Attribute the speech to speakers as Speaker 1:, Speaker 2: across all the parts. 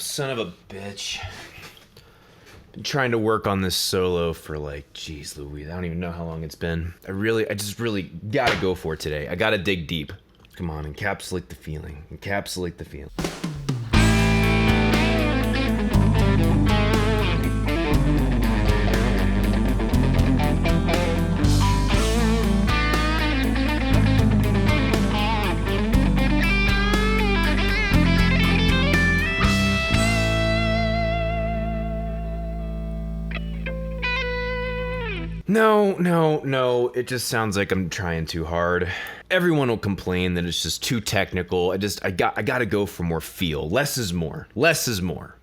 Speaker 1: Son of a bitch. Been trying to work on this solo for like, geez Louise, I don't even know how long it's been. I just really gotta go for it today. I gotta dig deep. Come on, encapsulate the feeling. Encapsulate the feeling. No, it just sounds like I'm trying too hard. Everyone will complain that it's just too technical. I gotta go for more feel. Less is more. Less is more.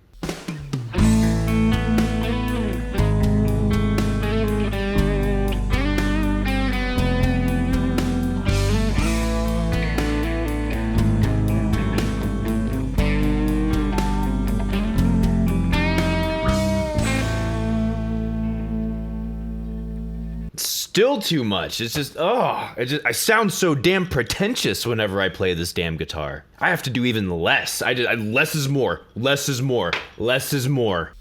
Speaker 1: Still too much. It's just, I sound so damn pretentious whenever I play this damn guitar. I have to do even less. Less is more. Less is more. Less is more.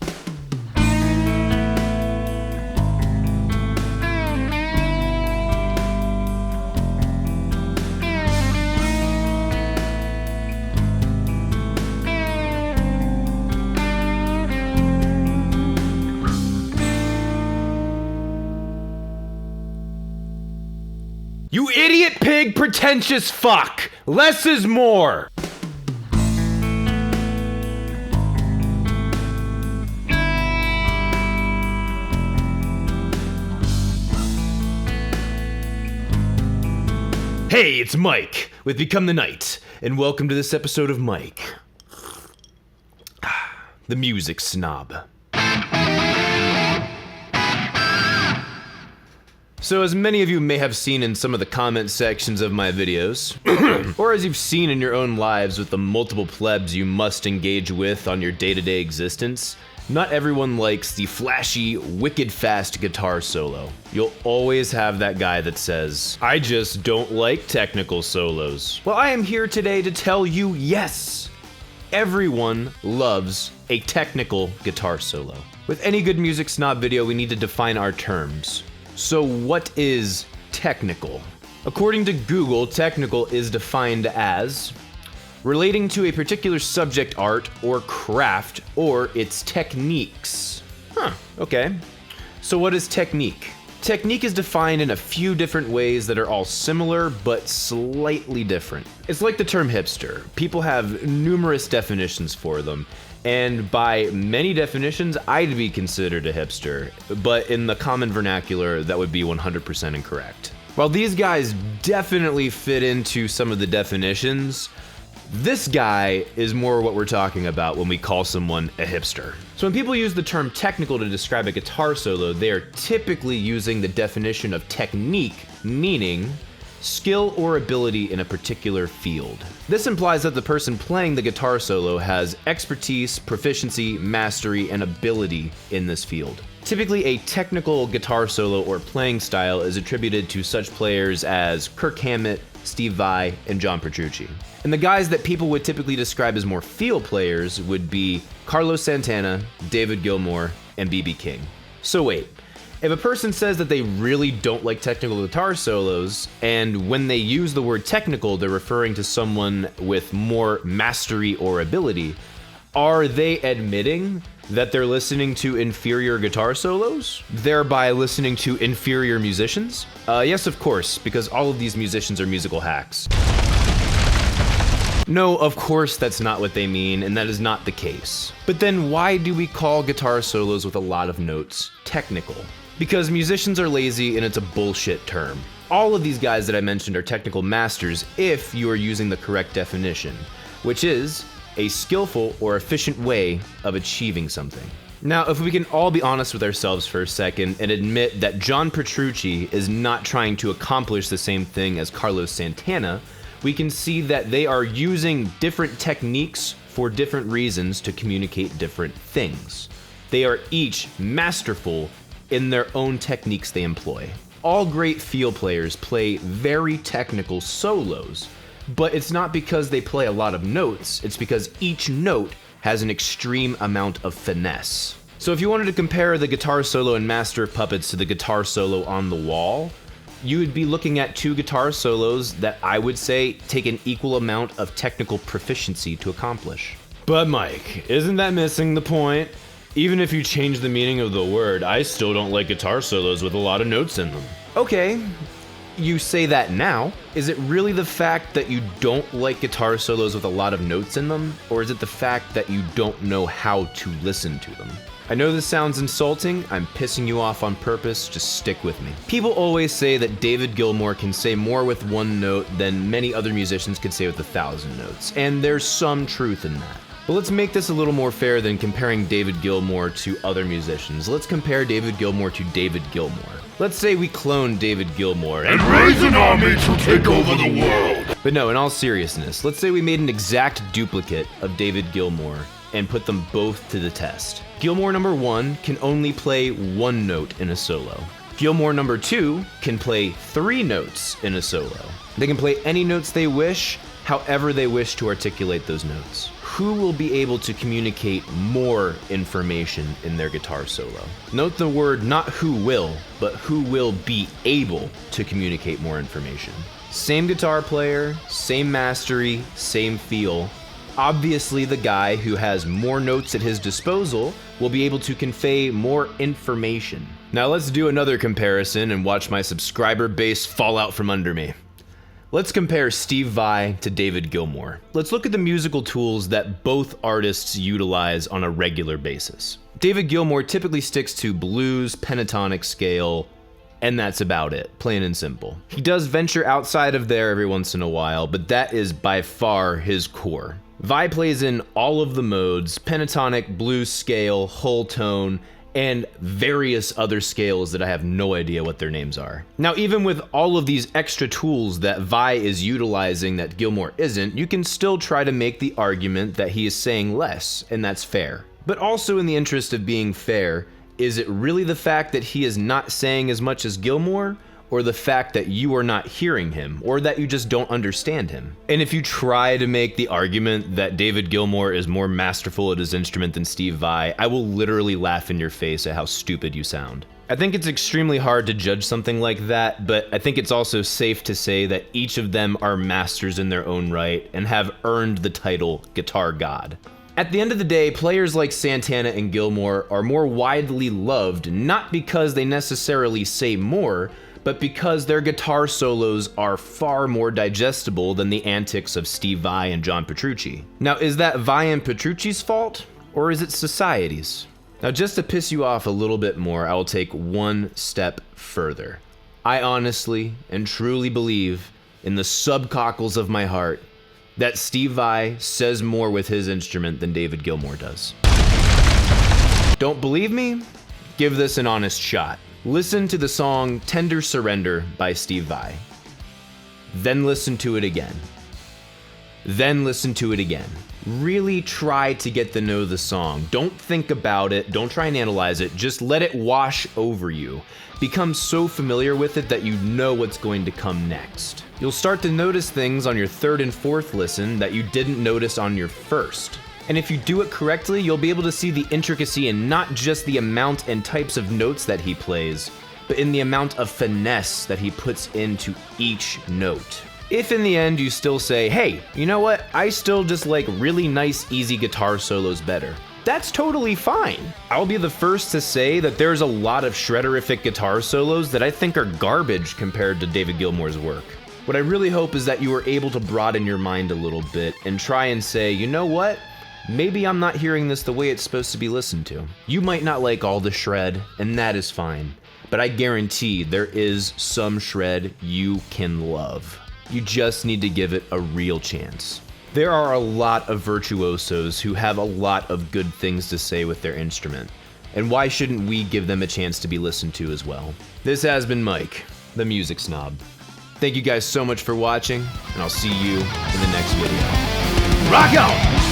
Speaker 1: You idiot pig pretentious fuck! Less is more! Hey, it's Mike with Become the Night, and welcome to this episode of Mike, the music snob. So as many of you may have seen in some of the comment sections of my videos, or as you've seen in your own lives with the multiple plebs you must engage with on your day-to-day existence, not everyone likes the flashy, wicked fast guitar solo. You'll always have that guy that says, I just don't like technical solos. Well, I am here today to tell you, yes, everyone loves a technical guitar solo. With any good music snob video, we need to define our terms. So what is technical? According to Google, technical is defined as relating to a particular subject, art, or craft, or its techniques. Okay. So what is technique? Technique is defined in a few different ways that are all similar, but slightly different. It's like the term hipster. People have numerous definitions for them. And by many definitions, I'd be considered a hipster, but in the common vernacular, that would be 100% incorrect. While these guys definitely fit into some of the definitions, this guy is more what we're talking about when we call someone a hipster. So when people use the term technical to describe a guitar solo, they are typically using the definition of technique, meaning skill or ability in a particular field. This implies that the person playing the guitar solo has expertise, proficiency, mastery, and ability in this field. Typically, a technical guitar solo or playing style is attributed to such players as Kirk Hammet, Steve Vai, and John Petrucci. And the guys that people would typically describe as more feel players would be Carlos Santana, David Gilmour, and B.B. King. So wait, if a person says that they really don't like technical guitar solos, and when they use the word technical, they're referring to someone with more mastery or ability, are they admitting that they're listening to inferior guitar solos, thereby listening to inferior musicians? Yes, of course, because all of these musicians are musical hacks. No, of course that's not what they mean, and that is not the case. But then why do we call guitar solos with a lot of notes technical? Because musicians are lazy and it's a bullshit term. All of these guys that I mentioned are technical masters if you are using the correct definition, which is a skillful or efficient way of achieving something. Now, if we can all be honest with ourselves for a second and admit that John Petrucci is not trying to accomplish the same thing as Carlos Santana, we can see that they are using different techniques for different reasons to communicate different things. They are each masterful in their own techniques they employ. All great feel players play very technical solos, but it's not because they play a lot of notes, it's because each note has an extreme amount of finesse. So if you wanted to compare the guitar solo in Master of Puppets to the guitar solo on The Wall, you would be looking at two guitar solos that I would say take an equal amount of technical proficiency to accomplish. But Mike, isn't that missing the point? Even if you change the meaning of the word, I still don't like guitar solos with a lot of notes in them. Okay, you say that now. Is it really the fact that you don't like guitar solos with a lot of notes in them? Or is it the fact that you don't know how to listen to them? I know this sounds insulting, I'm pissing you off on purpose, just stick with me. People always say that David Gilmour can say more with one note than many other musicians could say with 1,000 notes, and there's some truth in that. But let's make this a little more fair than comparing David Gilmour to other musicians. Let's compare David Gilmour to David Gilmour. Let's say we clone David Gilmour
Speaker 2: and raise an army to take over the world.
Speaker 1: But no, in all seriousness, let's say we made an exact duplicate of David Gilmour and put them both to the test. Gilmour number 1 can only play one note in a solo. Gilmour number 2 can play 3 notes in a solo. They can play any notes they wish, however they wish to articulate those notes. Who will be able to communicate more information in their guitar solo? Note the word not who will, but who will be able to communicate more information. Same guitar player, same mastery, same feel. Obviously, the guy who has more notes at his disposal will be able to convey more information. Now let's do another comparison and watch my subscriber base fall out from under me. Let's compare Steve Vai to David Gilmour. Let's look at the musical tools that both artists utilize on a regular basis. David Gilmour typically sticks to blues, pentatonic scale, and that's about it, plain and simple. He does venture outside of there every once in a while, but that is by far his core. Vai plays in all of the modes, pentatonic, blues scale, whole tone, and various other scales that I have no idea what their names are. Now, even with all of these extra tools that Vai is utilizing that Gilmour isn't, you can still try to make the argument that he is saying less, and that's fair. But also in the interest of being fair, is it really the fact that he is not saying as much as Gilmour, or the fact that you are not hearing him, or that you just don't understand him? And if you try to make the argument that David Gilmour is more masterful at his instrument than Steve Vai, I will literally laugh in your face at how stupid you sound. I think it's extremely hard to judge something like that, but I think it's also safe to say that each of them are masters in their own right and have earned the title Guitar God. At the end of the day, players like Santana and Gilmour are more widely loved, not because they necessarily say more, but because their guitar solos are far more digestible than the antics of Steve Vai and John Petrucci. Now, is that Vai and Petrucci's fault, or is it society's? Now, just to piss you off a little bit more, I will take one step further. I honestly and truly believe, in the subcockles of my heart, that Steve Vai says more with his instrument than David Gilmour does. Don't believe me? Give this an honest shot. Listen to the song Tender Surrender by Steve Vai. Then listen to it again. Then listen to it again. Really try to get to know the song. Don't think about it. Don't try and analyze it. Just let it wash over you. Become so familiar with it that you know what's going to come next. You'll start to notice things on your third and fourth listen that you didn't notice on your first. And if you do it correctly, you'll be able to see the intricacy in not just the amount and types of notes that he plays, but in the amount of finesse that he puts into each note. If in the end you still say, hey, you know what, I still just like really nice, easy guitar solos better, that's totally fine. I'll be the first to say that there's a lot of shredderific guitar solos that I think are garbage compared to David Gilmour's work. What I really hope is that you are able to broaden your mind a little bit and try and say, you know what? Maybe I'm not hearing this the way it's supposed to be listened to. You might not like all the shred, and that is fine. But I guarantee there is some shred you can love. You just need to give it a real chance. There are a lot of virtuosos who have a lot of good things to say with their instrument. And why shouldn't we give them a chance to be listened to as well? This has been Mike, the Music Snob. Thank you guys so much for watching, and I'll see you in the next video.
Speaker 2: Rock on!